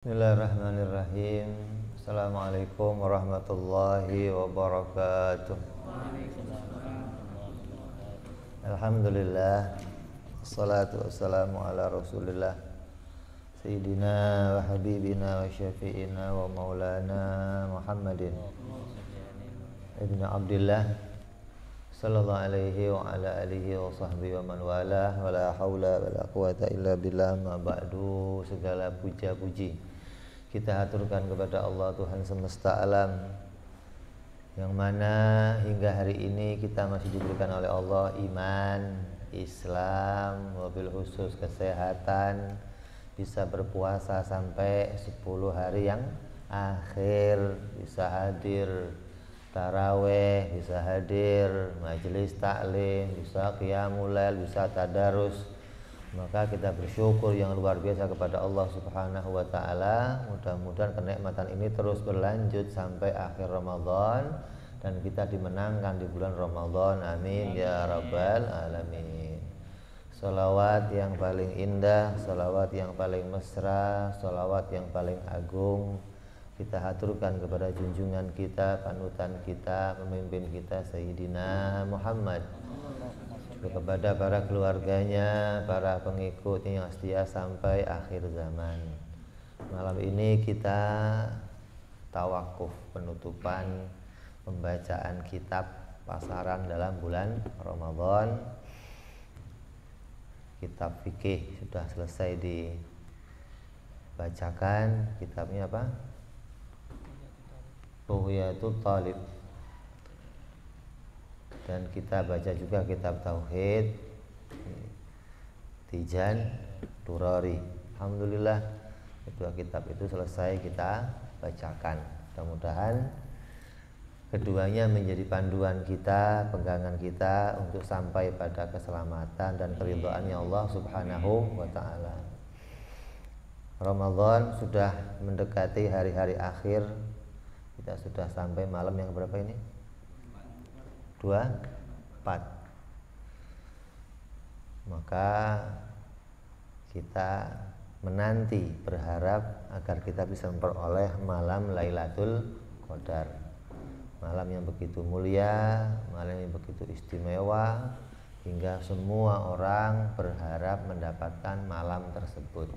Bismillahirrahmanirrahim. Assalamualaikum warahmatullahi wabarakatuh. Alhamdulillah. Assalatu wassalamu ala rasulillah Sayyidina wa habibina wa syafi'ina wa maulana Muhammadin Ibn Abdillah sallallahu alaihi wa ala alihi wa sahbihi wa man walah. Wa la hawla wa la quwata illa billah. Ma ba'du. Segala puja-puji kita aturkan kepada Allah Tuhan semesta alam, yang mana hingga hari ini kita masih diberikan oleh Allah iman, Islam, wabil khusus kesehatan, bisa berpuasa sampai 10 hari yang akhir, bisa hadir taraweh, bisa hadir majelis taklim, bisa qiyamul lail, bisa tadarus. Maka kita bersyukur yang luar biasa kepada Allah Subhanahu wa ta'ala. Mudah-mudahan kenikmatan ini terus berlanjut sampai akhir Ramadan dan kita dimenangkan di bulan Ramadan. Amin ya rabbal alamin. Salawat yang paling indah, salawat yang paling mesra, salawat yang paling agung kita haturkan kepada junjungan kita, panutan kita, pemimpin kita Sayyidina Muhammad, kepada para keluarganya, para pengikutnya yang setia sampai akhir zaman. Malam ini kita tawakuf penutupan pembacaan kitab pasaran dalam bulan Ramadan. Kitab fikih sudah selesai dibacakan. Kitabnya apa? Bughyatul Talib. Dan kita baca juga kitab Tauhid Tijan Durari. Alhamdulillah kedua kitab itu selesai kita bacakan. Mudah-mudahan keduanya menjadi panduan kita, pegangan kita untuk sampai pada keselamatan dan keridhaannya Allah Subhanahu wa ta'ala. Ramadan sudah mendekati hari-hari akhir. Kita sudah sampai malam yang berapa ini? 24. Maka kita menanti, berharap agar kita bisa memperoleh malam Lailatul Qadar, malam yang begitu mulia, malam yang begitu istimewa, hingga semua orang berharap mendapatkan malam tersebut.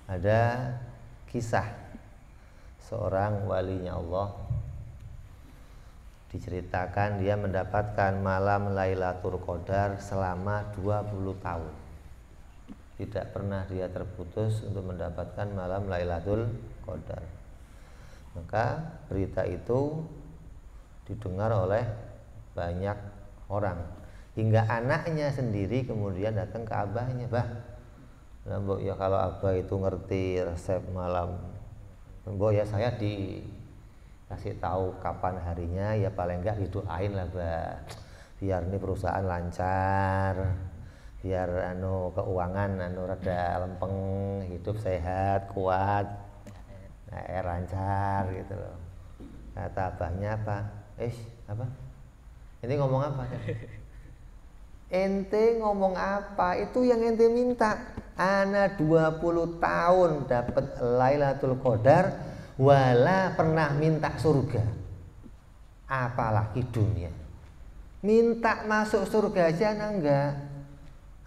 Ada kisah seorang walinya Allah, diceritakan dia mendapatkan malam Lailatul Qadar selama 20 tahun. Tidak pernah dia terputus untuk mendapatkan malam Lailatul Qadar. Maka berita itu didengar oleh banyak orang, hingga anaknya sendiri kemudian datang ke abahnya, "Bah, Mbok, ya kalau abah itu ngerti resep malam, Mbok ya saya kasih tahu kapan harinya, ya paling enggak didoain lah, Mbak, biar ini perusahaan lancar, biar keuangan rada lempeng, hidup sehat, kuat, lancar gitu loh." Kata abahnya apa? Apa? Ini ngomong apa? Ente ngomong apa? Itu yang ente minta. Ana 20 tahun dapat Lailatul Qadar, wala pernah minta surga, apalagi dunia. Minta masuk surga aja enggak,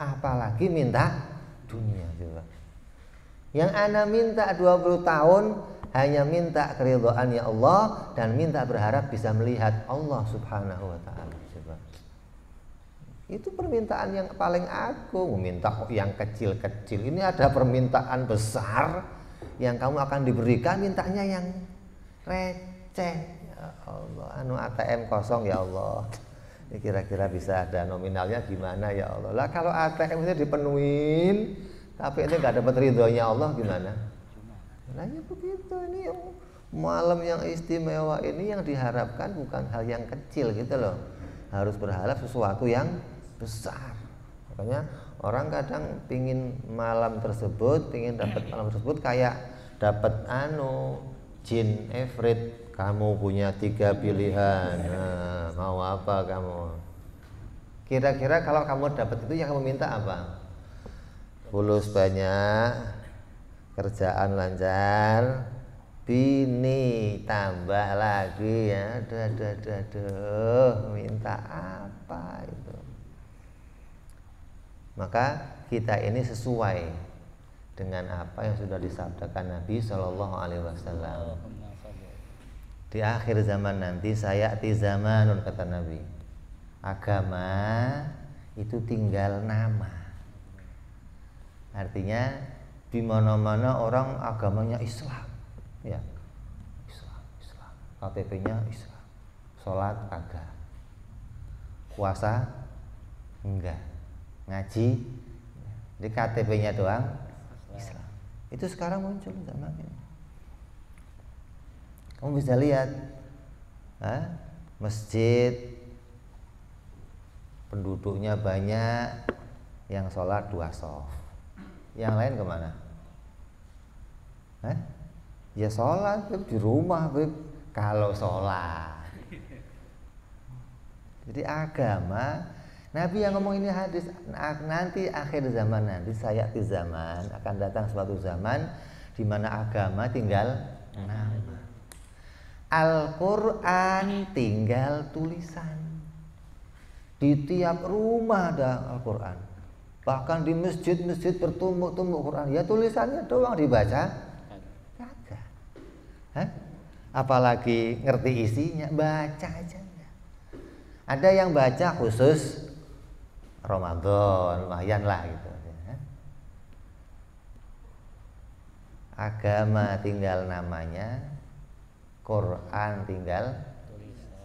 apalagi minta dunia. Coba. Yang ana minta 20 tahun hanya minta keridhaannya Allah dan minta berharap bisa melihat Allah Subhanahu wa ta'ala. Coba. Itu permintaan yang paling agung. Minta yang kecil-kecil, ini ada permintaan besar yang kamu akan diberikan, mintanya yang receh. Ya Allah, ATM kosong ya Allah. Ini kira-kira bisa ada nominalnya gimana ya Allah. Lah kalau ATM itu dipenuhin tapi ini nggak dapat ridhonya Allah gimana? Nah ya begitu. Ini malam yang istimewa ini yang diharapkan bukan hal yang kecil gitu loh. Harus berharap sesuatu yang besar. Makanya orang kadang pingin malam tersebut, pingin dapat malam tersebut kayak dapat jin efrit. Kamu punya 3 pilihan, nah, mau apa kamu? Kira-kira kalau kamu dapat itu yang kamu minta apa? Fulus banyak, kerjaan lancar, bini tambah lagi ya, aduh, minta apa itu. Maka kita ini sesuai dengan apa yang sudah disabdakan Nabi Shallallahu Alaihi Wasallam. Di akhir zaman nanti sayati zamanun, kata Nabi, agama itu tinggal nama. Artinya di mana-mana orang agamanya Islam, ya Islam, KTP-nya Islam, sholat kagak, puasa enggak, ngaji di KTP-nya doang Islam. Itu sekarang muncul zaman ini. Kamu bisa lihat masjid penduduknya banyak, yang sholat 2 shaf, yang lain kemana? Ya sholat di rumah, kalau sholat. Jadi agama, Nabi yang ngomong ini hadis, nanti akhir zaman nanti sayati zaman, akan datang suatu zaman di mana agama tinggal nama. Al-Quran tinggal tulisan. Di tiap rumah ada Al-Quran. Bahkan di masjid-masjid bertumbuk-tumbuk Quran, ya tulisannya doang dibaca kagak. Apalagi ngerti isinya, baca aja. Ada yang baca khusus Ramadan, lumayan lah gitu. Agama tinggal namanya, Quran tinggal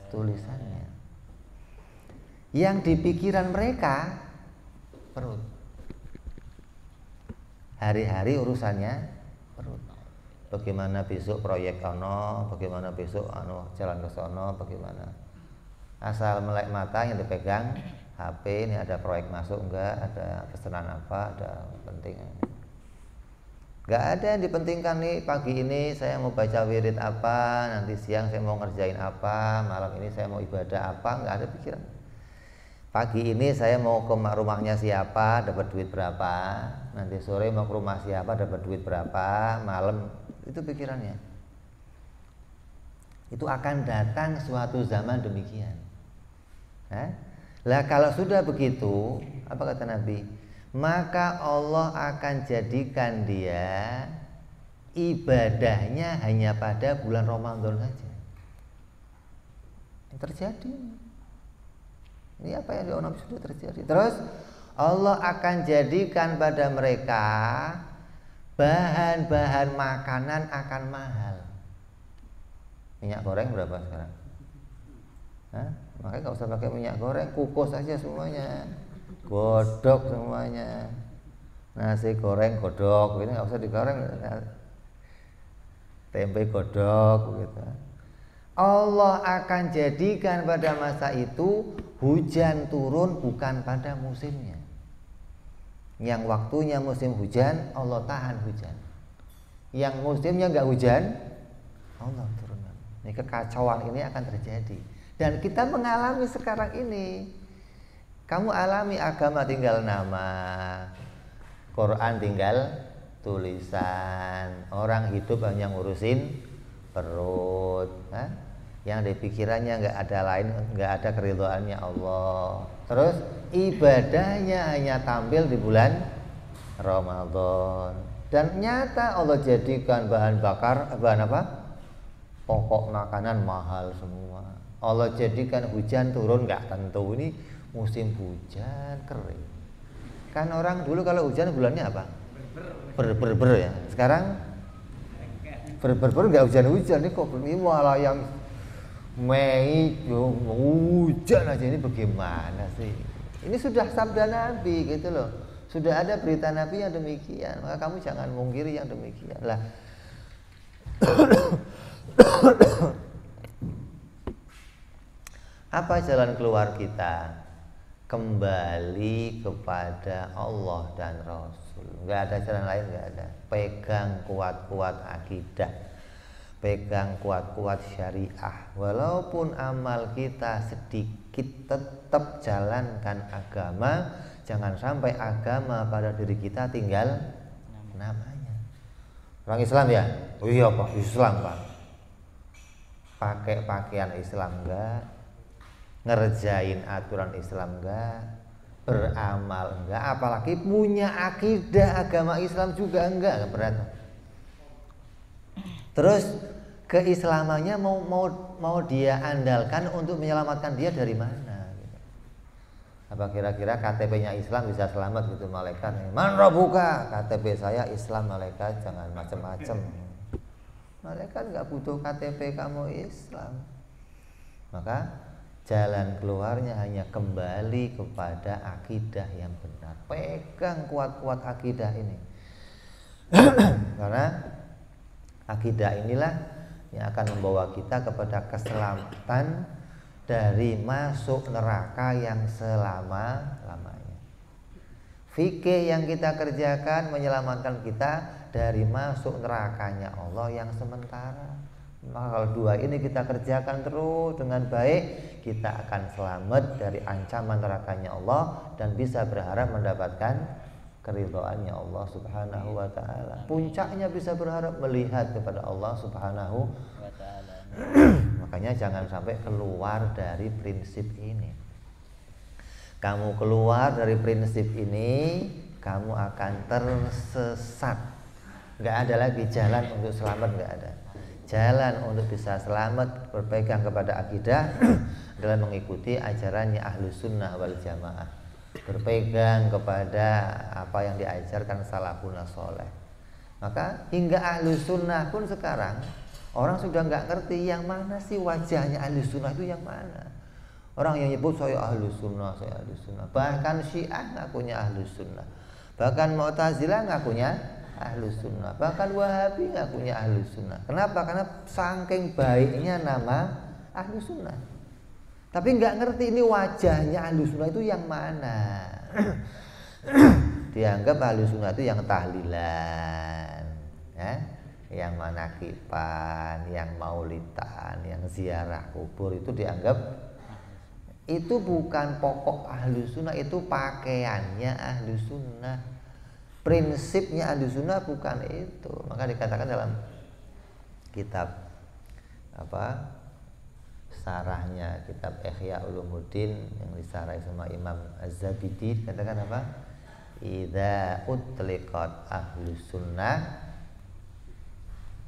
tulisannya. Yang di pikiran mereka perut. Hari-hari urusannya perut. Bagaimana besok proyek ono, bagaimana besok jalan ke sono, bagaimana. Asal melek mata yang dipegang HP, ini ada proyek masuk enggak, ada pesanan apa, ada penting. Enggak ada yang dipentingkan nih, pagi ini saya mau baca wirid apa, nanti siang saya mau ngerjain apa, malam ini saya mau ibadah apa, enggak ada pikiran. Pagi ini saya mau ke rumahnya siapa, dapat duit berapa, nanti sore mau ke rumah siapa, dapat duit berapa, malam, itu pikirannya. Itu akan datang suatu zaman demikian. Lah kalau sudah begitu, apa kata Nabi? Maka Allah akan jadikan dia ibadahnya hanya pada bulan Ramadan saja. Yang terjadi. Ini apa yang diomong sudah terjadi. Terus Allah akan jadikan pada mereka bahan-bahan makanan akan mahal. Minyak goreng berapa sekarang? Makanya nggak usah pakai minyak goreng, kukus aja semuanya, godok semuanya, nasi goreng godok, ini nggak usah digoreng, tempe godok gitu. Allah akan jadikan pada masa itu hujan turun bukan pada musimnya. Yang waktunya musim hujan, Allah tahan hujan. Yang musimnya nggak hujan, Allah turunkan. Ini kekacauan ini akan terjadi. Dan kita mengalami sekarang ini. Kamu alami agama tinggal nama, Quran tinggal tulisan. Orang hidup hanya ngurusin perut. Yang di pikirannya nggak ada lain, nggak ada keridhaannya Allah. Terus ibadahnya hanya tampil di bulan Ramadan. Dan nyata Allah jadikan bahan apa? Pokok makanan mahal semua. Allah jadikan hujan turun nggak tentu, ini musim hujan kering. Kan orang dulu kalau hujan bulannya apa? Ber ya. Sekarang ber nggak hujan-hujan, ini kok ini malah yang Mei hujan aja, ini bagaimana sih? Ini sudah sabda Nabi gitu loh. Sudah ada berita Nabi yang demikian. Maka kamu jangan mungkiri yang demikian lah. Apa jalan keluar kita? Kembali kepada Allah dan Rasul. Enggak ada jalan lain, enggak ada. Pegang kuat-kuat akidah, pegang kuat-kuat syariah. Walaupun amal kita sedikit, tetap jalankan agama. Jangan sampai agama pada diri kita tinggal namanya. Orang Islam ya? Oh iya Pak, Islam Pak. Pakai pakaian Islam enggak, ngerjain aturan Islam enggak, beramal enggak, apalagi punya akidah agama Islam juga enggak berat. Terus keislamannya mau dia andalkan untuk menyelamatkan dia dari mana? Apa kira-kira KTP-nya Islam bisa selamat gitu malaikat? Man rabbuka? KTP saya Islam, malaikat jangan macam-macam. Malaikat nggak butuh KTP kamu Islam. Maka jalan keluarnya hanya kembali kepada akidah yang benar. Pegang kuat-kuat akidah ini. Karena akidah inilah yang akan membawa kita kepada keselamatan dari masuk neraka yang selama-lamanya. Fikih yang kita kerjakan menyelamatkan kita dari masuk nerakanya Allah yang sementara. Maka kalau dua ini kita kerjakan terus dengan baik, kita akan selamat dari ancaman nerakanya Allah dan bisa berharap mendapatkan keridhaannya Allah Subhanahu wa taala. Puncaknya bisa berharap melihat kepada Allah Subhanahu wa taala. Makanya jangan sampai keluar dari prinsip ini. Kamu keluar dari prinsip ini, kamu akan tersesat. Nggak ada lagi jalan untuk selamat, nggak ada. Jalan untuk bisa selamat berpegang kepada akidah adalah mengikuti ajarannya Ahlus Sunnah wal Jamaah. Berpegang kepada apa yang diajarkan salafun saleh. Maka hingga Ahlus Sunnah pun sekarang orang sudah nggak ngerti yang mana sih wajahnya Ahlus Sunnah itu yang mana. Orang yang nyebut saya Ahlus Sunnah, saya Ahlus Sunnah. Bahkan Syiah ngakunya Ahlus Sunnah. Bahkan Mu'tazilah ngakunya Ahlus Sunnah. Bahkan Wahabi ngakunya Ahlus Sunnah. Kenapa? Karena saking baiknya nama Ahlus Sunnah. Tapi nggak ngerti ini wajahnya Ahlus Sunnah itu yang mana. Dianggap Ahlus Sunnah itu yang tahlilan, ya? Yang manakipan, yang maulidan, yang ziarah kubur itu dianggap itu bukan pokok Ahlus Sunnah, itu pakaiannya Ahlus Sunnah. Prinsipnya Ahlus Sunnah bukan itu. Maka dikatakan dalam kitab sarahnya kitab Ihya Ulumuddin yang disarah sama Imam Az-Zabidi, katakan apa? Idza utliqat Ahlus Sunnah,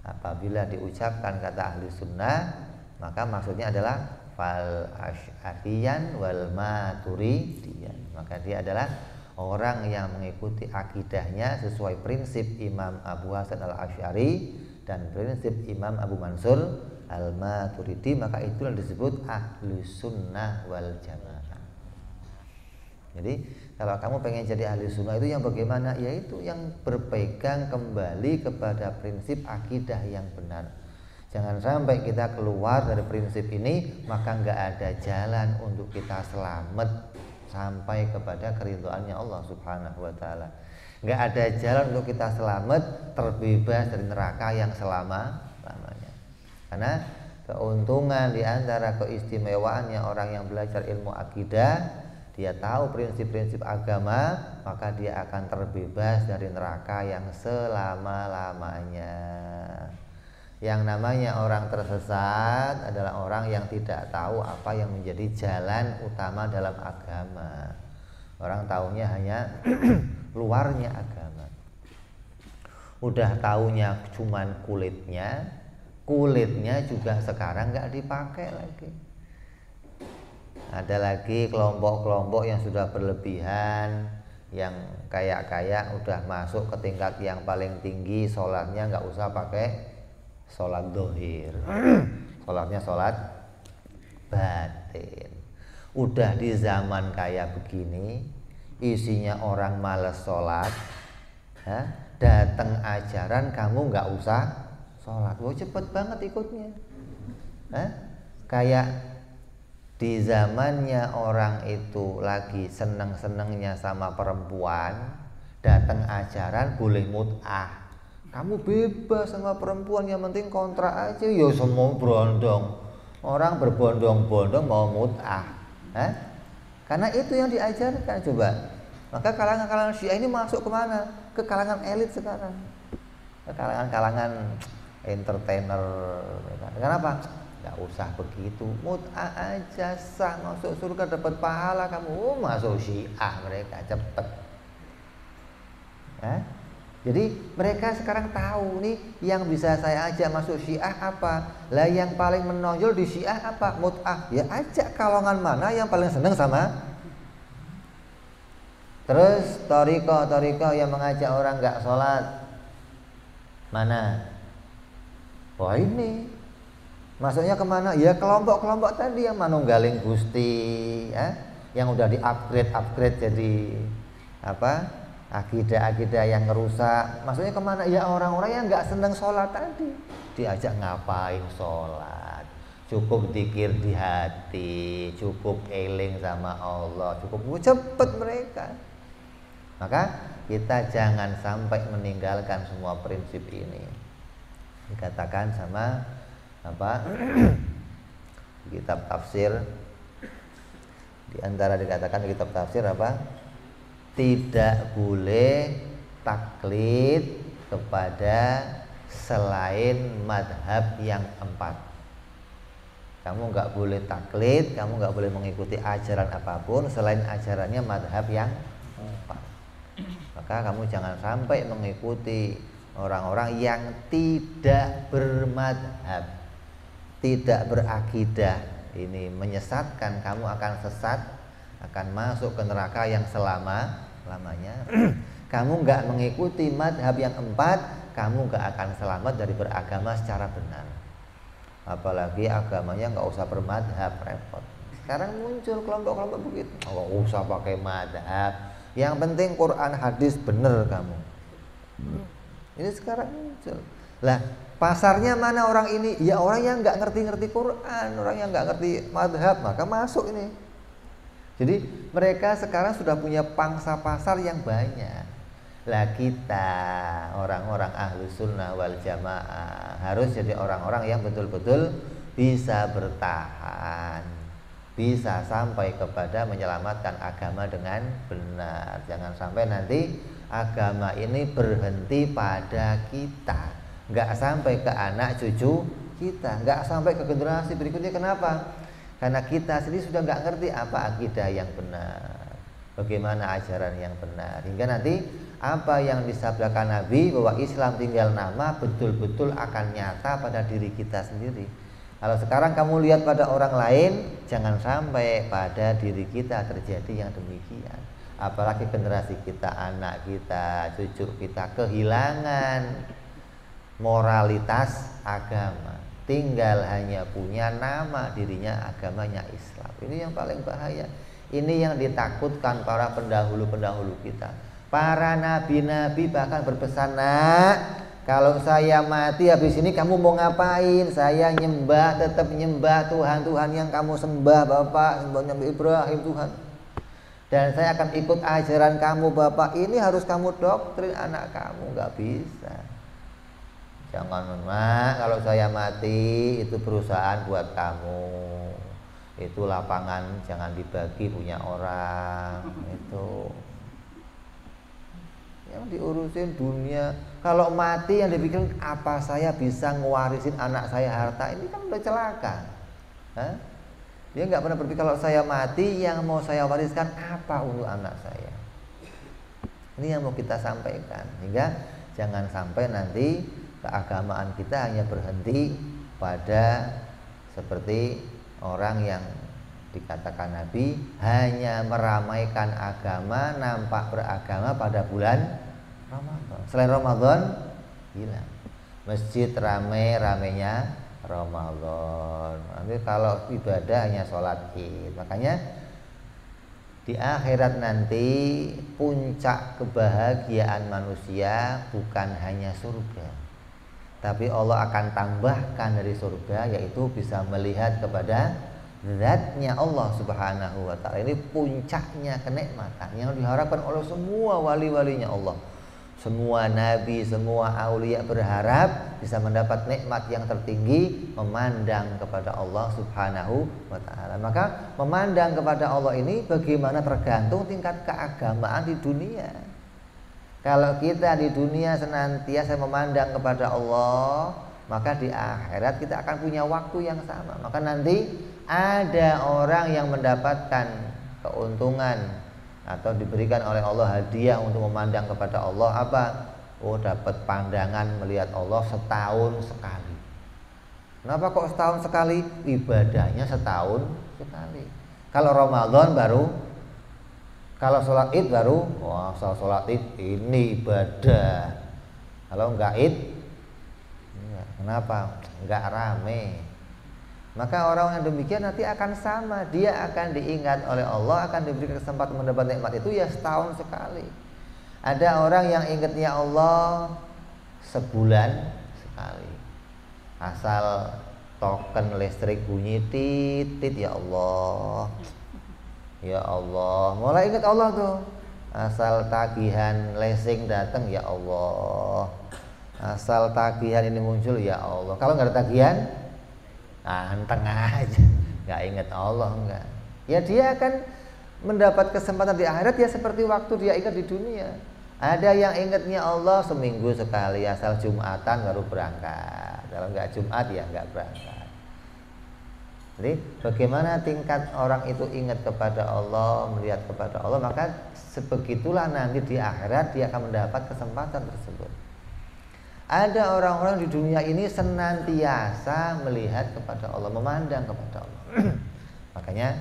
apabila diucapkan kata Ahlus Sunnah, maka maksudnya adalah fal asy'ariyan wal maturidiyan. Maka dia adalah orang yang mengikuti akidahnya sesuai prinsip Imam Abu Hasan al-Asy'ari dan prinsip Imam Abu Mansur al-Maturidi, maka itulah disebut Ahlus Sunnah wal Jamaah. Jadi kalau kamu pengen jadi ahli sunnah itu yang bagaimana? Yaitu yang berpegang kembali kepada prinsip akidah yang benar. Jangan sampai kita keluar dari prinsip ini, maka nggak ada jalan untuk kita selamat sampai kepada keridhaannya Allah Subhanahu wa taala. Nggak ada jalan untuk kita selamat terbebas dari neraka yang selama-lamanya. Karena keuntungan di antara keistimewaannya orang yang belajar ilmu akidah, dia tahu prinsip-prinsip agama, maka dia akan terbebas dari neraka yang selama-lamanya. Yang namanya orang tersesat adalah orang yang tidak tahu apa yang menjadi jalan utama dalam agama. Orang taunya hanya luarnya agama. Udah taunya cuman kulitnya juga sekarang nggak dipakai lagi. Ada lagi kelompok-kelompok yang sudah berlebihan, yang kayak udah masuk ke tingkat yang paling tinggi, sholatnya nggak usah pakai sholat dohir, sholatnya sholat batin. Udah di zaman kayak begini, isinya orang males sholat, datang ajaran kamu nggak usah sholat, wah cepet banget ikutnya. Kayak di zamannya orang itu lagi seneng-senengnya sama perempuan, datang ajaran boleh mut'ah. Kamu bebas sama perempuan, yang penting kontrak aja. Ya semua berondong. Orang berbondong-bondong mau mut'ah. Karena itu yang diajarkan, coba. Maka kalangan-kalangan Syiah ini masuk kemana? Ke kalangan elit sekarang. kalangan-kalangan entertainer. Kenapa? Nggak usah begitu, mut'ah aja sah, masuk surga dapat pahala kamu. Masuk Syiah mereka cepet ya. Jadi mereka sekarang tahu nih yang bisa saya ajak masuk Syiah apa. Lah yang paling menonjol di Syiah apa? Mut'ah. Ya ajak kalangan mana yang paling seneng sama. Terus thariqah yang mengajak orang nggak sholat mana? Wah ini masuknya kemana? Ya kelompok-kelompok tadi yang manunggaling Gusti ya, yang udah di upgrade jadi apa? Akidah-akidah yang ngerusak. Maksudnya kemana? Ya orang-orang yang nggak seneng sholat tadi diajak ngapain sholat? Cukup zikir di hati, cukup eling sama Allah, cukup cepet mereka. Maka kita jangan sampai meninggalkan semua prinsip ini. Dikatakan sama apa? Kitab tafsir, di antara dikatakan di kitab tafsir apa? Tidak boleh taklid kepada selain madhab yang 4. Kamu nggak boleh taklid, kamu nggak boleh mengikuti ajaran apapun selain ajarannya madhab yang 4. Maka kamu jangan sampai mengikuti orang-orang yang tidak bermadhab, tidak berakidah. Ini menyesatkan, kamu akan sesat, akan masuk ke neraka yang selama-lamanya. Kamu nggak mengikuti madhab yang 4, kamu nggak akan selamat dari beragama secara benar. Apalagi agamanya nggak usah bermadhab, repot. Sekarang muncul kelompok-kelompok begitu, nggak usah pakai madhab, yang penting Quran hadis bener kamu. Ini sekarang muncul. Lah pasarnya mana orang ini? Ya orang yang nggak ngerti Quran, orang yang nggak ngerti madhab, maka masuk ini. Jadi mereka sekarang sudah punya pangsa pasar yang banyak. Lah kita orang-orang ahlu sunnah wal jamaah harus jadi orang-orang yang betul-betul bisa bertahan, bisa sampai kepada menyelamatkan agama dengan benar. Jangan sampai nanti agama ini berhenti pada kita, nggak sampai ke anak cucu kita, nggak sampai ke generasi berikutnya. Kenapa? Karena kita sendiri sudah nggak ngerti apa akidah yang benar, bagaimana ajaran yang benar, hingga nanti apa yang disabdakan Nabi bahwa Islam tinggal nama betul-betul akan nyata pada diri kita sendiri. Kalau sekarang kamu lihat pada orang lain, jangan sampai pada diri kita terjadi yang demikian. Apalagi generasi kita, anak kita, cucu kita kehilangan moralitas agama, tinggal hanya punya nama dirinya agamanya Islam. Ini yang paling bahaya. Ini yang ditakutkan para pendahulu-pendahulu kita. Para nabi-nabi bahkan berpesan, nak, kalau saya mati habis ini kamu mau ngapain? Saya nyembah, tetap nyembah Tuhan yang kamu sembah, Bapak, sembahnya Ibrahim Tuhan. Dan saya akan ikut ajaran kamu, Bapak. Ini harus kamu doktrin anak kamu, nggak bisa. Jangan, Mak, kalau saya mati itu perusahaan buat kamu. Itu lapangan jangan dibagi punya orang. Itu yang diurusin dunia. Kalau mati yang dipikirin apa saya bisa ngewarisin anak saya harta, ini kan udah celaka. Hah? Dia nggak pernah berpikir kalau saya mati yang mau saya wariskan apa untuk anak saya. Ini yang mau kita sampaikan, hingga jangan sampai nanti keagamaan kita hanya berhenti pada seperti orang yang dikatakan Nabi hanya meramaikan agama, nampak beragama pada bulan Ramadan. Selain Ramadan hilang. Masjid ramenya Ramadan. Nanti kalau ibadah hanya sholat Id. Makanya di akhirat nanti puncak kebahagiaan manusia bukan hanya surga, tapi Allah akan tambahkan dari surga, yaitu bisa melihat kepada zatnya Allah Subhanahu wa ta'ala. Ini puncaknya kenikmatan yang diharapkan oleh semua wali-walinya Allah. Semua nabi, semua aulia berharap bisa mendapat nikmat yang tertinggi, memandang kepada Allah Subhanahu wa ta'ala. Maka memandang kepada Allah ini bagaimana tergantung tingkat keagamaan di dunia. Kalau kita di dunia senantiasa memandang kepada Allah, maka di akhirat kita akan punya waktu yang sama. Maka nanti ada orang yang mendapatkan keuntungan atau diberikan oleh Allah hadiah untuk memandang kepada Allah apa? Oh, dapat pandangan melihat Allah setahun sekali. Kenapa kok setahun sekali? Ibadahnya setahun sekali. Kalau Ramadan baru, kalau sholat id baru, wah sholat id ini ibadah. Kalau enggak id, kenapa? Enggak rame. Maka orang yang demikian nanti akan sama. Dia akan diingat oleh Allah, akan diberi kesempatan mendapat nikmat itu ya setahun sekali. Ada orang yang ingatnya Allah sebulan sekali. Asal token listrik bunyi titit, ya Allah, ya Allah, mulai ingat Allah tuh. Asal tagihan leasing datang, ya Allah. Asal tagihan ini muncul, ya Allah. Kalau nggak ada tagihan, anteng aja, nggak ingat Allah, enggak. Ya dia akan mendapat kesempatan di akhirat ya seperti waktu dia ingat di dunia. Ada yang ingatnya Allah seminggu sekali, asal Jumatan baru berangkat. Kalau nggak Jumat ya nggak berangkat. Jadi bagaimana tingkat orang itu ingat kepada Allah, melihat kepada Allah, maka sebegitulah nanti di akhirat dia akan mendapat kesempatan tersebut. Ada orang-orang di dunia ini senantiasa melihat kepada Allah, memandang kepada Allah. Makanya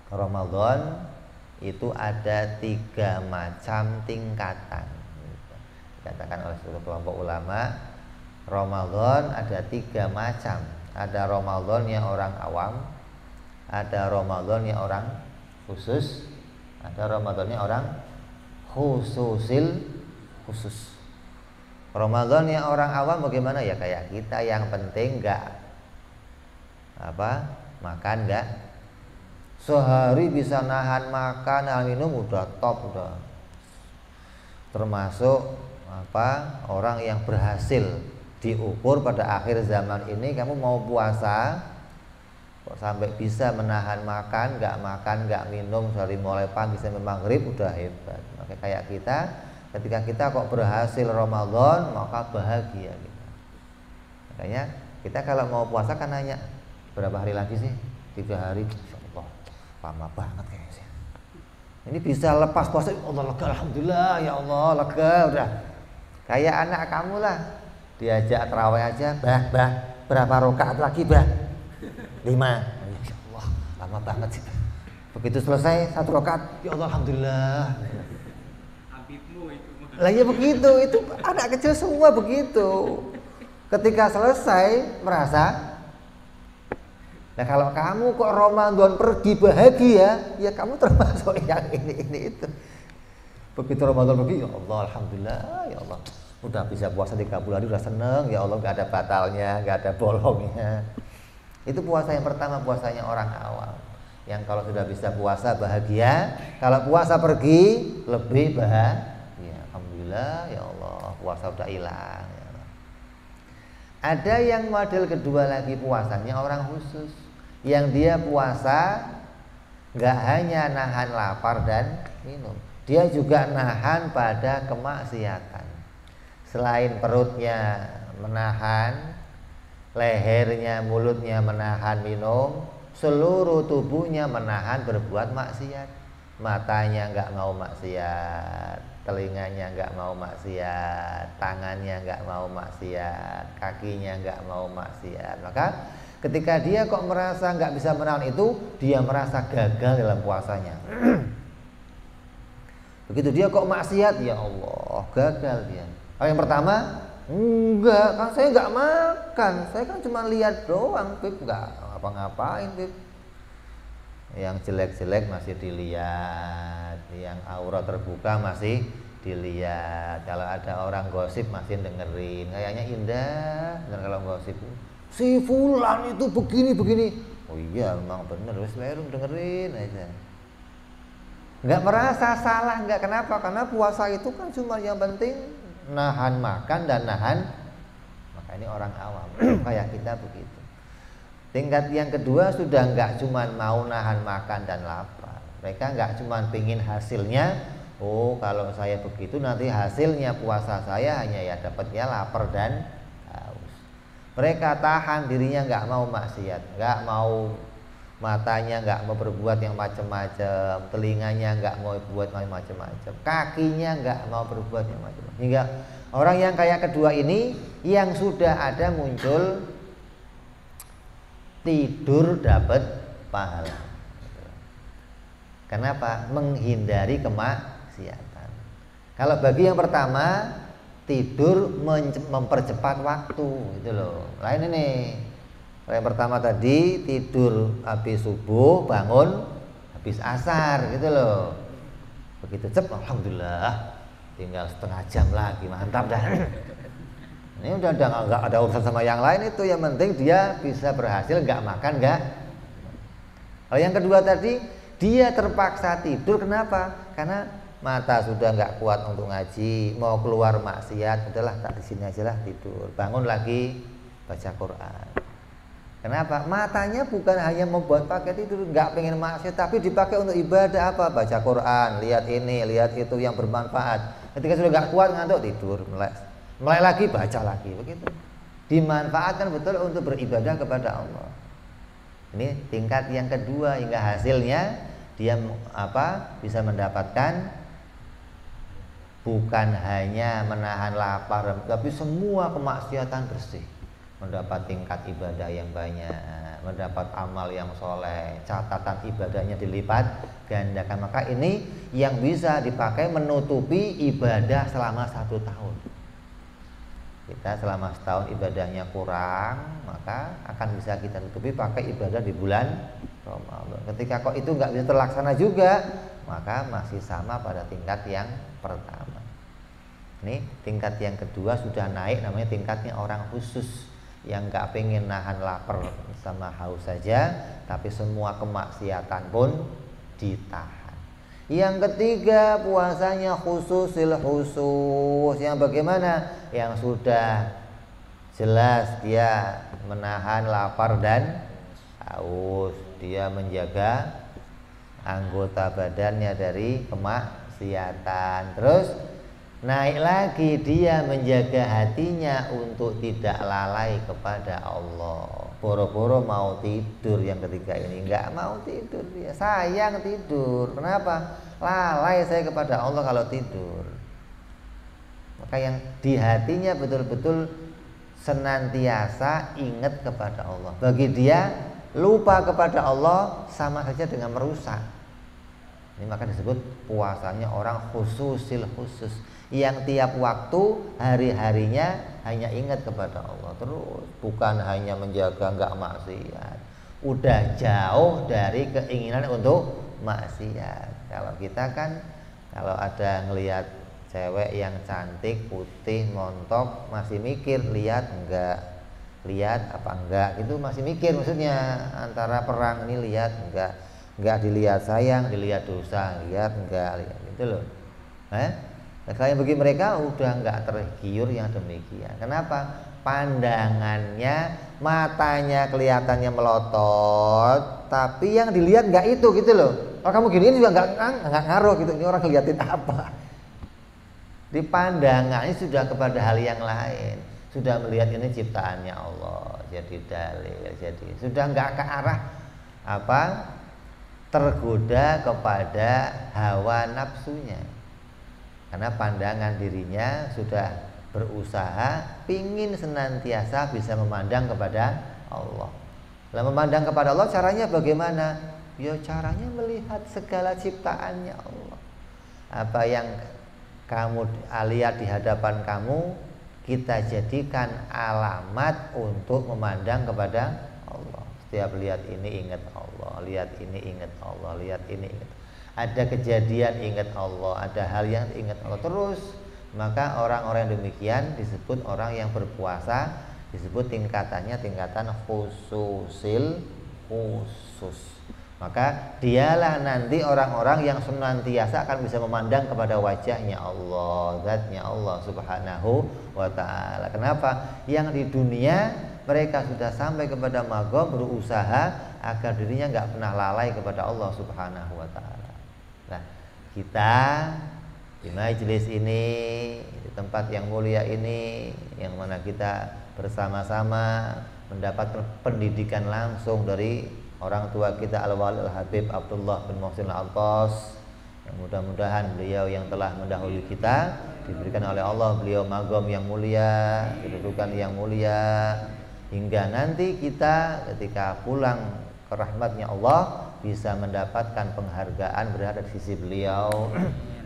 Ramadan itu ada 3 macam tingkatan. Dikatakan oleh seluruh kelompok ulama, Ramadan ada 3 macam. Ada Ramadannya orang awam, ada Ramadannya orang khusus, ada Ramadannya orang khusus. Ramadannya orang awam bagaimana ya, kayak kita, yang penting enggak makan, enggak sehari bisa nahan makan, nahan minum, udah top, udah termasuk orang yang berhasil diukur pada akhir zaman ini. Kamu mau puasa kok sampai bisa menahan makan, nggak minum dari mulai pagi sampai maghrib, udah hebat. Maka kayak kita, ketika kita kok berhasil Ramadan, maka bahagia kita. Makanya kita kalau mau puasa kan nanya, berapa hari lagi sih? 3 hari. Insyaallah lama banget kayaknya. Ini bisa lepas puasa, Allah lega, alhamdulillah, ya Allah lega, udah. Kayak anak kamu lah, diajak tarawih aja, bah, berapa rakaat lagi, bah? 5. Ya Allah, lama banget sih. Begitu selesai 1 rakaat, ya Allah alhamdulillah. Habibmu itu. Lah ya begitu, itu anak kecil semua begitu. Ketika selesai merasa. Nah kalau kamu kok Ramadan pergi bahagia, ya kamu termasuk yang ini itu. Begitu Ramadan pergi, ya Allah alhamdulillah, ya Allah udah bisa puasa 30 hari, udah seneng, ya Allah nggak ada batalnya, nggak ada bolongnya. Itu puasa yang pertama, puasanya orang awam. Yang kalau sudah bisa puasa bahagia, kalau puasa pergi lebih bahagia. Alhamdulillah, ya Allah puasa udah hilang. Ya Allah. Ada yang model kedua lagi, puasanya orang khusus, yang dia puasa nggak hanya nahan lapar dan minum, dia juga nahan pada kemaksiatan. Selain perutnya menahan, lehernya, mulutnya menahan minum, seluruh tubuhnya menahan berbuat maksiat. Matanya nggak mau maksiat, telinganya nggak mau maksiat, tangannya nggak mau maksiat, kakinya nggak mau maksiat. Maka ketika dia kok merasa nggak bisa menahan itu, dia merasa gagal dalam puasanya. Begitu dia kok maksiat, ya Allah gagal dia. Yang pertama, enggak, kan saya nggak makan, saya kan cuma lihat doang, Pip, nggak ngapa-ngapain, Pip. Yang jelek-jelek masih dilihat, yang aurat terbuka masih dilihat. Kalau ada orang gosip masih dengerin, kayaknya indah. Dan kalau gosip, si fulan itu begini. Oh iya, memang bener, wis dengerin aja. Nggak merasa salah, nggak. Kenapa? Karena puasa itu kan cuma yang penting nahan makan dan nahan. Maka ini orang awam kayak kita begitu. Tingkat yang kedua sudah nggak cuma mau nahan makan dan lapar. Mereka nggak cuma pingin hasilnya, Oh, kalau saya begitu nanti hasilnya puasa saya hanya ya dapatnya lapar dan haus. Mereka tahan dirinya, nggak mau maksiat, nggak mau, matanya nggak mau berbuat yang macam-macam, telinganya nggak mau berbuat macam-macam, kakinya nggak mau berbuat yang macam-macam. Hingga orang yang kayak kedua ini yang sudah ada muncul tidur dapat pahala. Kenapa? Menghindari kemaksiatan. Kalau bagi yang pertama, tidur mempercepat waktu, gitu loh. Lain ini. Kalau yang pertama tadi tidur habis subuh, bangun habis asar, gitu loh. Begitu cep, alhamdulillah, tinggal setengah jam lagi, mantap dah. Ini udah nggak ada urusan sama yang lain itu, yang penting dia bisa berhasil, nggak makan nggak. Kalau yang kedua tadi, dia terpaksa tidur, kenapa? Karena mata sudah nggak kuat untuk ngaji, mau keluar maksiat, udahlah tak di sini aja lah tidur. Bangun lagi baca Quran. Kenapa? Matanya bukan hanya membuat pakai tidur, nggak pengen maksiat, tapi dipakai untuk ibadah apa? Baca Quran, lihat ini, lihat itu yang bermanfaat. Ketika sudah nggak kuat ngantuk tidur, mulai lagi baca lagi, begitu. Dimanfaatkan betul untuk beribadah kepada Allah. Ini tingkat yang kedua, hingga hasilnya dia bisa mendapatkan bukan hanya menahan lapar, tapi semua kemaksiatan bersih, mendapat tingkat ibadah yang banyak, mendapat amal yang soleh, catatan ibadahnya dilipat gandakan. Maka ini yang bisa dipakai menutupi ibadah selama 1 tahun. Kita selama setahun ibadahnya kurang, maka akan bisa kita tutupi pakai ibadah di bulan Ramadan. Ketika kok itu nggak bisa terlaksana juga, maka masih sama pada tingkat yang pertama. Ini tingkat yang kedua sudah naik, namanya tingkatnya orang khusus yang nggak pengen nahan lapar sama haus saja, tapi semua kemaksiatan pun ditahan. Yang ketiga, puasanya khususil khusus. Yang bagaimana? Yang sudah jelas dia menahan lapar dan haus, dia menjaga anggota badannya dari kemaksiatan. Terus naik lagi, dia menjaga hatinya untuk tidak lalai kepada Allah. Boro-boro mau tidur, yang ketiga ini nggak mau tidur, dia sayang tidur. Kenapa? Lalai saya kepada Allah kalau tidur. Maka yang di hatinya betul-betul senantiasa ingat kepada Allah. Bagi dia lupa kepada Allah sama saja dengan merusak. Ini maka disebut puasanya orang khususil khusus, yang tiap waktu hari-harinya hanya ingat kepada Allah terus, bukan hanya menjaga nggak maksiat, udah jauh dari keinginan untuk maksiat. Kalau kita kan kalau ada ngelihat cewek yang cantik, putih, montok, masih mikir lihat enggak, lihat apa enggak, gitu masih mikir, maksudnya antara perang ini lihat enggak dilihat sayang, dilihat dosa, lihat enggak, lihat gitu loh. Nah, kalau bagi mereka udah enggak tergiur yang demikian. Kenapa? Pandangannya, matanya kelihatannya melotot, tapi yang dilihat enggak itu, gitu loh. Kalau kamu gini juga enggak ngaruh gitu, ini orang ngeliatin apa. Di pandangannya sudah kepada hal yang lain, sudah melihat ini ciptaannya Allah, jadi dalil, jadi sudah enggak ke arah tergoda kepada hawa nafsunya, karena pandangan dirinya sudah berusaha pingin senantiasa bisa memandang kepada Allah. Lah memandang kepada Allah caranya bagaimana? Ya caranya melihat segala ciptaannya Allah. Apa yang kamu lihat di hadapan kamu, kita jadikan alamat untuk memandang kepada Allah. Setiap lihat ini ingat Allah, lihat ini ingat Allah, lihat ini ingat. Ada kejadian ingat Allah, ada hal yang ingat Allah terus. Maka orang-orang yang demikian disebut orang yang berpuasa, disebut tingkatannya tingkatan khususil khusus. Maka dialah nanti orang-orang yang senantiasa akan bisa memandang kepada wajahnya Allah, zatnya Allah subhanahu wa ta'ala. Kenapa? Yang di dunia mereka sudah sampai kepada magom, berusaha agar dirinya nggak pernah lalai kepada Allah subhanahu wa ta'ala. Nah, kita di majelis ini, di tempat yang mulia ini, yang mana kita bersama-sama mendapatkan pendidikan langsung dari orang tua kita Al-Wali Al-Habib Abdullah bin Muhsin Al-Attas. Yang mudah-mudahan beliau yang telah mendahului kita diberikan oleh Allah beliau magom yang mulia, kedudukan yang mulia, hingga nanti kita ketika pulang ke rahmatnya Allah bisa mendapatkan penghargaan berada di sisi beliau,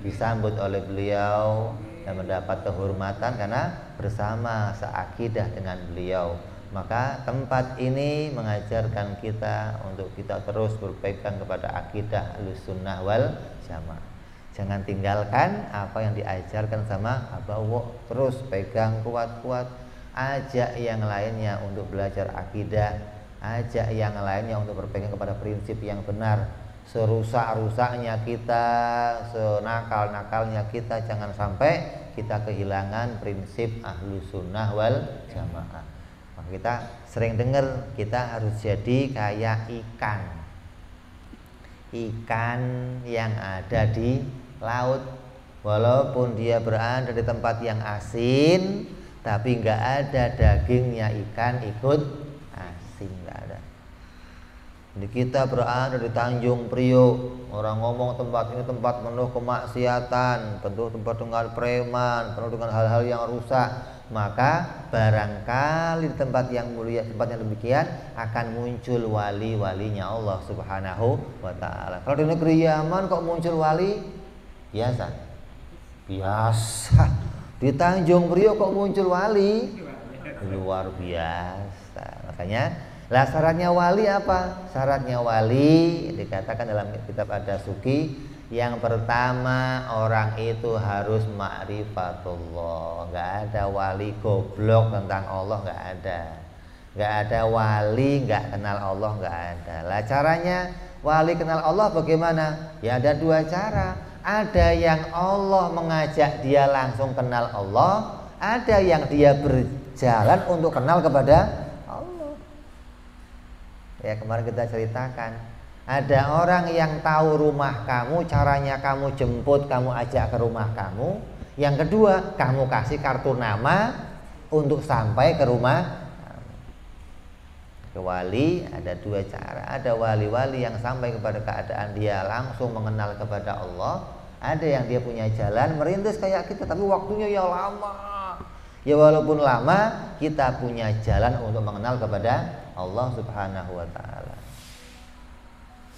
disambut oleh beliau dan mendapat kehormatan karena bersama seakidah dengan beliau. Maka tempat ini mengajarkan kita untuk kita terus berpegang kepada akidah Ahlussunnah wal Jamaah. Jangan tinggalkan apa yang diajarkan sama Abah Uwo, terus pegang kuat-kuat. Ajak yang lainnya untuk belajar akidah, ajak yang lainnya untuk berpegang kepada prinsip yang benar. Serusak-rusaknya kita, senakal-nakalnya kita, jangan sampai kita kehilangan prinsip Ahlussunnah wal Jamaah. Maka kita sering dengar kita harus jadi kayak ikan yang ada di laut. Walaupun dia berada di tempat yang asin, tapi nggak ada dagingnya ikan ikut asin, nggak ada. Jadi kita berada di Tanjung Priok, orang ngomong tempat ini tempat penuh kemaksiatan, penuh tempat dengan preman, penuh dengan hal-hal yang rusak. Maka barangkali di tempat yang mulia, tempat yang demikian akan muncul wali-walinya Allah Subhanahu wa ta'ala. Kalau di negeri Yaman kok muncul wali? Biasa. Di Tanjung Priok kok muncul wali? Luar biasa. Makanya syaratnya wali apa? Syaratnya wali dikatakan dalam kitab Ad-Dasuki, yang pertama orang itu harus ma'rifatullah. Nggak ada wali goblok tentang Allah, nggak ada. Nggak ada wali nggak kenal Allah, nggak ada. Lah caranya wali kenal Allah bagaimana? Ya ada dua cara. Ada yang Allah mengajak dia langsung kenal Allah, ada yang dia berjalan untuk kenal kepada Allah. Ya kemarin kita ceritakan, ada orang yang tahu rumah kamu, caranya kamu jemput, kamu ajak ke rumah kamu. Yang kedua, kamu kasih kartu nama untuk sampai ke rumah kamu. Ke wali ada dua cara. Ada wali-wali yang sampai kepada keadaan dia langsung mengenal kepada Allah. Ada yang dia punya jalan merintis kayak kita, tapi waktunya ya lama. Ya walaupun lama, kita punya jalan untuk mengenal kepada Allah Subhanahu wa ta'ala.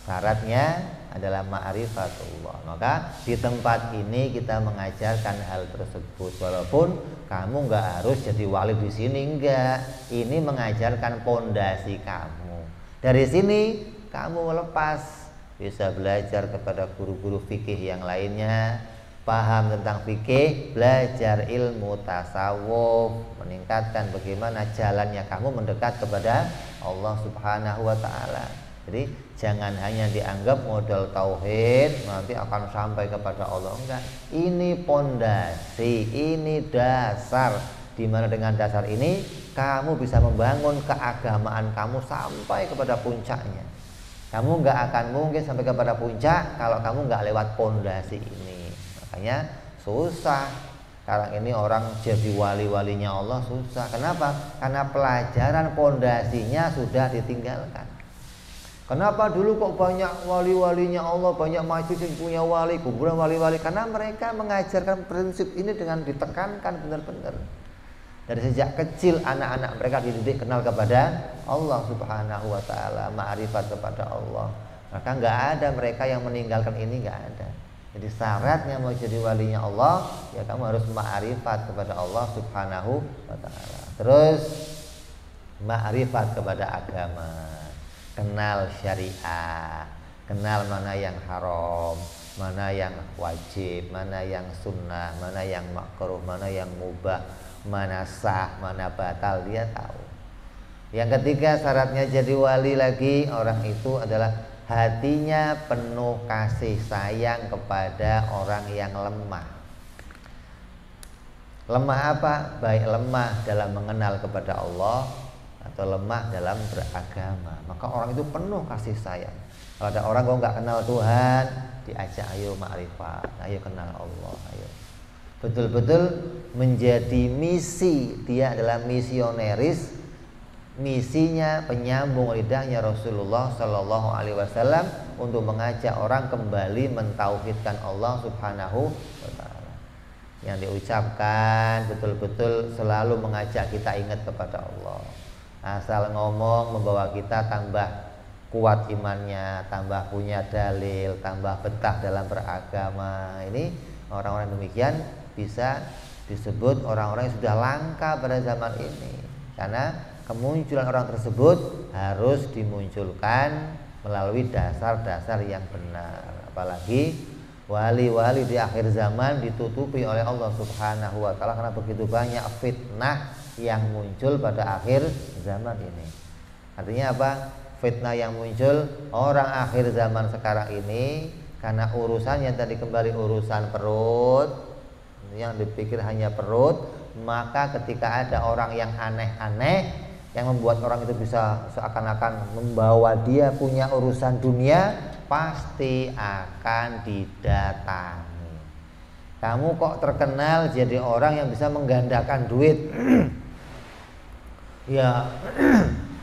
Syaratnya adalah ma'rifatullah. Maka di tempat ini kita mengajarkan hal tersebut. Walaupun kamu nggak harus jadi wali di sini, enggak. Ini mengajarkan pondasi kamu. Dari sini kamu lepas, bisa belajar kepada guru-guru fikih yang lainnya, paham tentang fikih, belajar ilmu tasawuf, meningkatkan bagaimana jalannya kamu mendekat kepada Allah Subhanahu wa ta'ala. Jadi jangan hanya dianggap modal tauhid nanti akan sampai kepada Allah, enggak. Ini pondasi, ini dasar, di mana dengan dasar ini kamu bisa membangun keagamaan kamu sampai kepada puncaknya. Kamu enggak akan mungkin sampai kepada puncak kalau kamu enggak lewat pondasi ini. Makanya susah. Sekarang ini orang jadi wali-walinya Allah susah. Kenapa? Karena pelajaran pondasinya sudah ditinggalkan. Kenapa dulu kok banyak wali-walinya Allah, banyak majusi yang punya wali, kuburan wali-wali? Karena mereka mengajarkan prinsip ini dengan ditekankan benar-benar. Dari sejak kecil anak-anak mereka dididik kenal kepada Allah Subhanahu wa ta'ala, ma'rifat kepada Allah. Maka nggak ada mereka yang meninggalkan ini, nggak ada. Jadi syaratnya mau jadi walinya Allah, ya kamu harus ma'rifat kepada Allah Subhanahu wa ta'ala. Terus ma'rifat kepada agama, kenal syariah, kenal mana yang haram, mana yang wajib, mana yang sunnah, mana yang makruh, mana yang mubah, mana sah, mana batal, dia tahu. Yang ketiga syaratnya jadi wali lagi, orang itu adalah hatinya penuh kasih sayang kepada orang yang lemah. Lemah apa? Baik lemah dalam mengenal kepada Allah, atau lemah dalam beragama. Maka orang itu penuh kasih sayang. Kalau ada orang kok nggak kenal Tuhan, diajak ayo ma'rifat, ayo kenal Allah, ayo. Betul-betul menjadi misi, dia adalah misioneris, misinya penyambung lidahnya Rasulullah Shallallahu Alaihi Wasallam untuk mengajak orang kembali mentauhidkan Allah Subhanahu wa Ta'ala. Yang diucapkan betul-betul selalu mengajak kita ingat kepada Allah. Asal ngomong membawa kita tambah kuat imannya, tambah punya dalil, tambah betah dalam beragama. Ini orang-orang demikian bisa disebut orang-orang yang sudah langka pada zaman ini, karena kemunculan orang tersebut harus dimunculkan melalui dasar-dasar yang benar. Apalagi wali-wali di akhir zaman ditutupi oleh Allah Subhanahu wa Ta'ala karena begitu banyak fitnah yang muncul pada akhir zaman ini. Artinya apa? Fitnah yang muncul orang akhir zaman sekarang ini karena urusannya tadi kembali urusan perut, yang dipikir hanya perut, maka ketika ada orang yang aneh-aneh yang membuat orang itu bisa seakan-akan membawa dia punya urusan dunia, pasti akan didatangi. Kamu kok terkenal jadi orang yang bisa menggandakan duit? Ya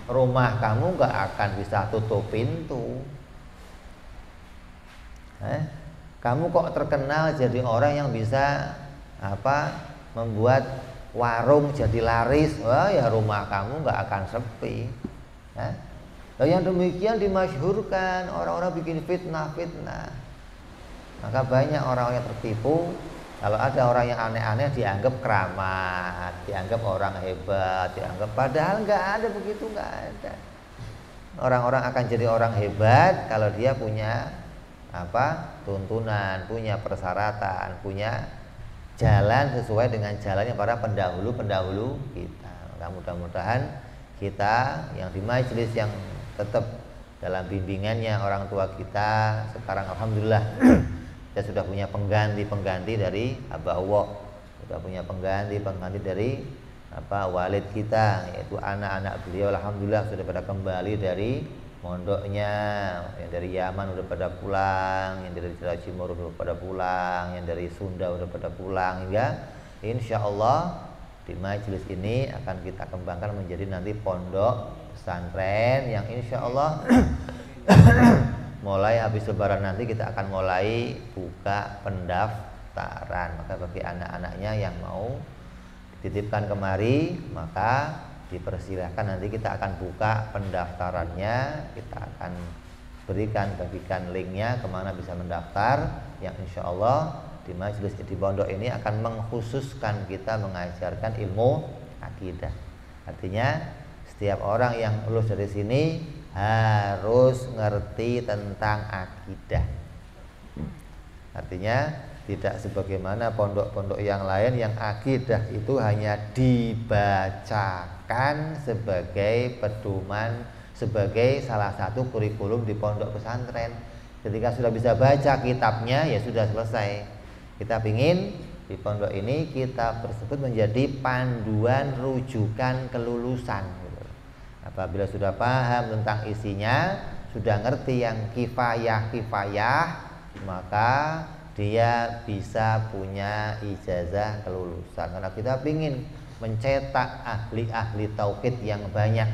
rumah kamu gak akan bisa tutup pintu. Kamu kok terkenal jadi orang yang bisa membuat warung jadi laris? Wah, ya rumah kamu nggak akan sepi. Nah, yang demikian dimasyhurkan, orang-orang bikin fitnah-fitnah. Maka banyak orang yang tertipu. Kalau ada orang yang aneh-aneh dianggap keramat, dianggap orang hebat, dianggap padahal nggak ada begitu, nggak ada. Orang-orang akan jadi orang hebat kalau dia punya tuntunan, punya persyaratan, punya jalan sesuai dengan jalannya para pendahulu-pendahulu kita. Maka mudah-mudahan kita yang di majelis yang tetap dalam bimbingannya orang tua kita, sekarang alhamdulillah kita sudah punya pengganti dari Abah Allah, sudah punya pengganti dari walid kita, yaitu anak-anak beliau alhamdulillah sudah pada kembali dari mondoknya, yang dari Yaman udah pada pulang, yang dari Jawa Timur udah pada pulang, yang dari Sunda udah pada pulang, hingga insya Allah di majelis ini akan kita kembangkan menjadi nanti pondok pesantren yang insya Allah mulai habis lebaran nanti kita akan mulai buka pendaftaran. Maka bagi anak-anaknya yang mau dititipkan kemari, maka dipersilahkan, nanti kita akan buka pendaftarannya, kita akan bagikan linknya kemana bisa mendaftar, yang insya Allah di majelis di pondok ini akan mengkhususkan kita mengajarkan ilmu akidah. Artinya setiap orang yang lulus dari sini harus ngerti tentang akidah. Artinya tidak sebagaimana pondok-pondok yang lain yang akidah itu hanya dibacakan sebagai pedoman, sebagai salah satu kurikulum di pondok pesantren. Ketika sudah bisa baca kitabnya, ya sudah selesai. Kita ingin di pondok ini kitab tersebut menjadi panduan rujukan kelulusan. Apabila sudah paham tentang isinya, sudah ngerti yang kifayah, maka dia bisa punya ijazah kelulusan. Karena kita ingin mencetak ahli-ahli tauhid yang banyak.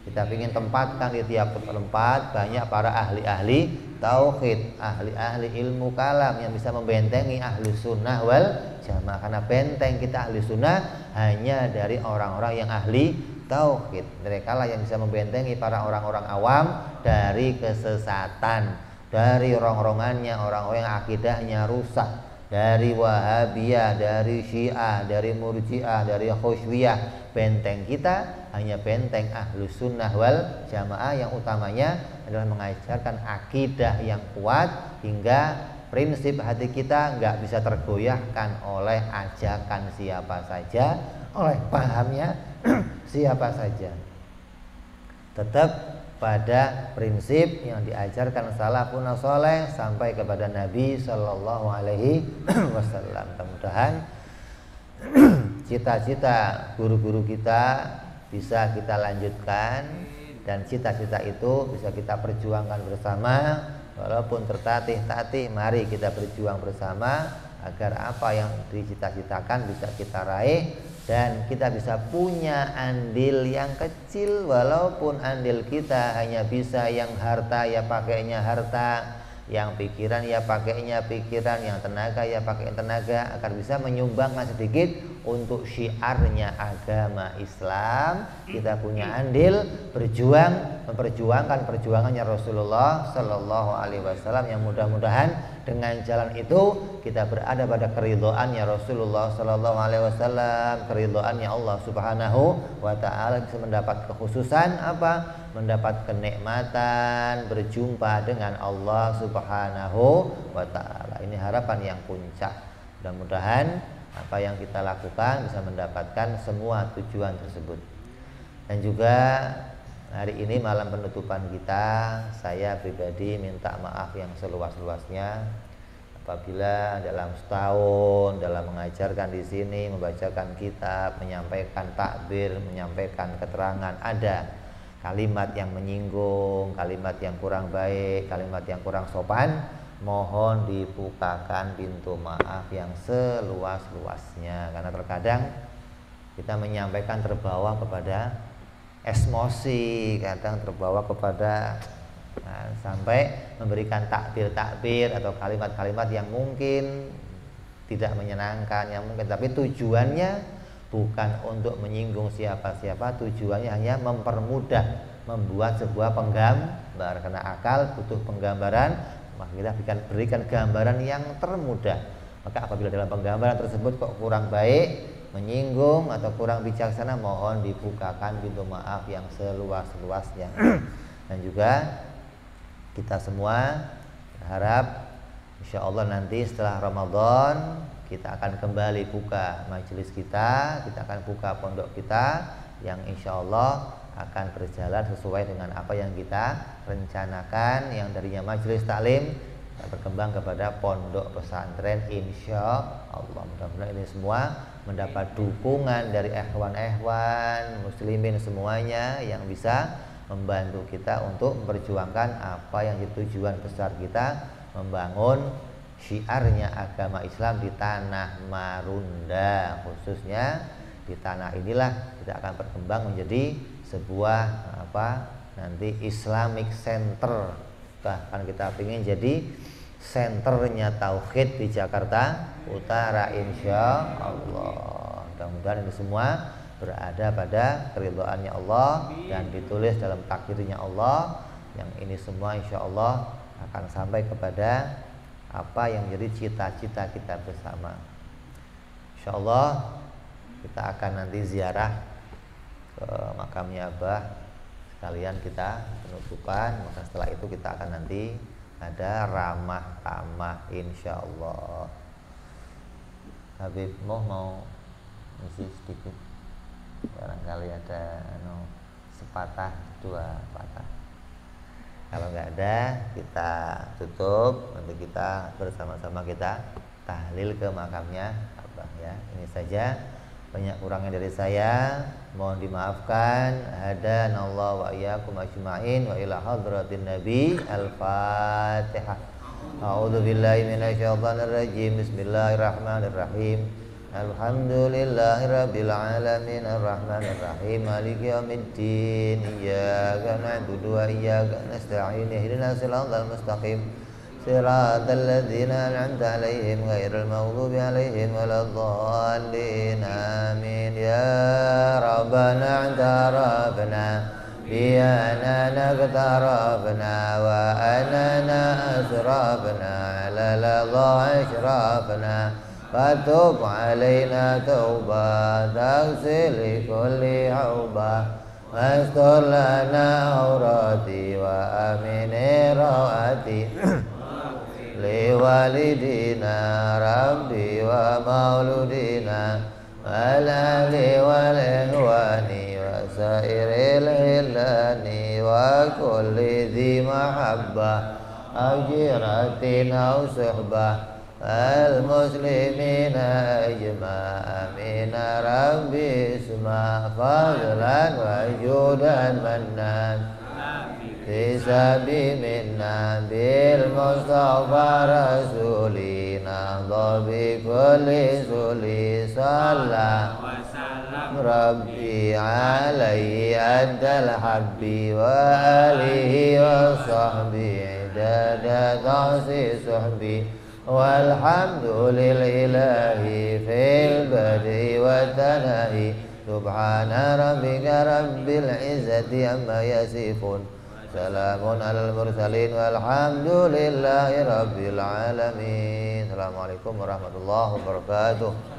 Kita ingin tempatkan di tiap tempat banyak para ahli-ahli tauhid, ahli-ahli ilmu kalam yang bisa membentengi ahli sunnah wal jamaah. Karena benteng kita ahli sunnah hanya dari orang-orang yang ahli tauhid. Mereka lah yang bisa membentengi para orang-orang awam dari kesesatan, dari rong-rongannya orang-orang yang akidahnya rusak, dari Wahabiyah, dari Syiah, dari Murji'ah, dari Khusyawiyah. Benteng kita hanya benteng Ahlus Sunnah wal Jamaah yang utamanya adalah mengajarkan akidah yang kuat hingga prinsip hati kita nggak bisa tergoyahkan oleh ajakan siapa saja, oleh pahamnya siapa saja. Tetap pada prinsip yang diajarkan salafun saleh sampai kepada Nabi Sallallahu Alaihi Wasallam. Mudah-mudahan cita-cita guru-guru kita bisa kita lanjutkan, dan cita-cita itu bisa kita perjuangkan bersama. Walaupun tertatih-tatih, mari kita berjuang bersama agar apa yang dicita-citakan bisa kita raih, dan kita bisa punya andil yang kecil. Walaupun andil kita hanya bisa yang harta ya pakainya harta, yang pikiran ya pakainya pikiran, yang tenaga ya pakai tenaga, agar bisa menyumbangkan sedikit untuk syiarnya agama Islam. Kita punya andil berjuang, memperjuangkan perjuangannya Rasulullah Sallallahu Alaihi Wasallam, yang mudah-mudahan dengan jalan itu kita berada pada keridhaannya Rasulullah Sallallahu Alaihi Wasallam, keridhaannya Allah Subhanahu wa Ta'ala, bisa mendapat kekhususan apa? Mendapat kenikmatan berjumpa dengan Allah Subhanahu wa Ta'ala. Ini harapan yang puncak. Mudah-mudahan apa yang kita lakukan bisa mendapatkan semua tujuan tersebut. Dan juga hari ini malam penutupan kita, saya pribadi minta maaf yang seluas-luasnya apabila dalam setahun dalam mengajarkan di sini, membacakan kitab, menyampaikan takbir, menyampaikan keterangan, ada kalimat yang menyinggung, kalimat yang kurang baik, kalimat yang kurang sopan. Mohon dibukakan pintu maaf yang seluas-luasnya, karena terkadang kita menyampaikan terbawa kepada emosi, kadang terbawa kepada sampai memberikan takbir-takbir atau kalimat-kalimat yang mungkin tidak menyenangkan, yang mungkin, tapi tujuannya bukan untuk menyinggung siapa-siapa, tujuannya hanya mempermudah, membuat sebuah penggambar, karena akal butuh penggambaran, maka kita berikan gambaran yang termudah. Maka apabila dalam penggambaran tersebut kok kurang baik, menyinggung atau kurang bijaksana, mohon dibukakan pintu maaf yang seluas-luasnya. Dan juga kita semua berharap insya Allah nanti setelah Ramadan kita akan kembali buka majelis kita akan buka pondok kita, yang insya Allah akan berjalan sesuai dengan apa yang kita rencanakan, yang darinya majelis taklim berkembang kepada pondok pesantren insya Allah. Mudah-mudahan ini semua mendapat dukungan dari ikhwan-ikhwan muslimin semuanya yang bisa membantu kita untuk memperjuangkan apa yang jadi tujuan besar kita, membangun syiarnya agama Islam di tanah Marunda, khususnya di tanah inilah kita akan berkembang menjadi sebuah nanti Islamic Center. Bahkan kita ingin jadi senternya tauhid di Jakarta Utara insya Allah. Mudah-mudahan ini semua berada pada keridhaannya Allah dan ditulis dalam takdirnya Allah, yang ini semua insya Allah akan sampai kepada apa yang menjadi cita-cita kita bersama. Insya Allah kita akan nanti ziarah ke makamnya Abah, sekalian kita penutupan. Maka setelah itu kita akan nanti ada ramah tamah insya Allah. Habib mau ngisi sedikit, barangkali ada sepatah dua patah. Kalau nggak ada kita tutup, nanti kita bersama-sama kita tahlil ke makamnya Abah ya. Ini saja, banyak kurangnya dari saya, mohon dimaafkan. Hadanallahu wa iyyakum ajma'in wa ila hadratin nabi. Al-Fatihah. A'udzu billahi minasyaitonir rajim. Bismillahirrahmanirrahim. Alhamdulillahirabbil alamin arrahmanir rahim maliki yaumiddin iyyaka na'budu wa iyyaka nasta'in ihdinas siratal mustaqim siratal ladzina an'amta 'alaihim ghairil maghdubi 'alaihim waladdallin amin. Ya rabbana i'tarafna bi anana qatarafna wa anana asrafna 'ala ladha ashrafna fatub alaina tauba taghsil kulli hauba wastur lana aurati wa amin rawati li walidina rabbi wa mauludina wal ali wal ihwani wa sairil hilani wa kulli dhi mahabbah ajiratin aw suhbah المسلمين أجمع من ربي اسمع فضلا وجودا منان في سبيل منا بالمصطفى رسولنا بكل سولي صلى ربي عليه أدى الحب وآله وصحبه عدد تعصي صحبي والحمد لله في البدء والثناء سبحان ربك رب العزة عما يصفون سلام على المرسلين والحمد لله رب العالمين. Assalamualaikum warahmatullahi wabarakatuh.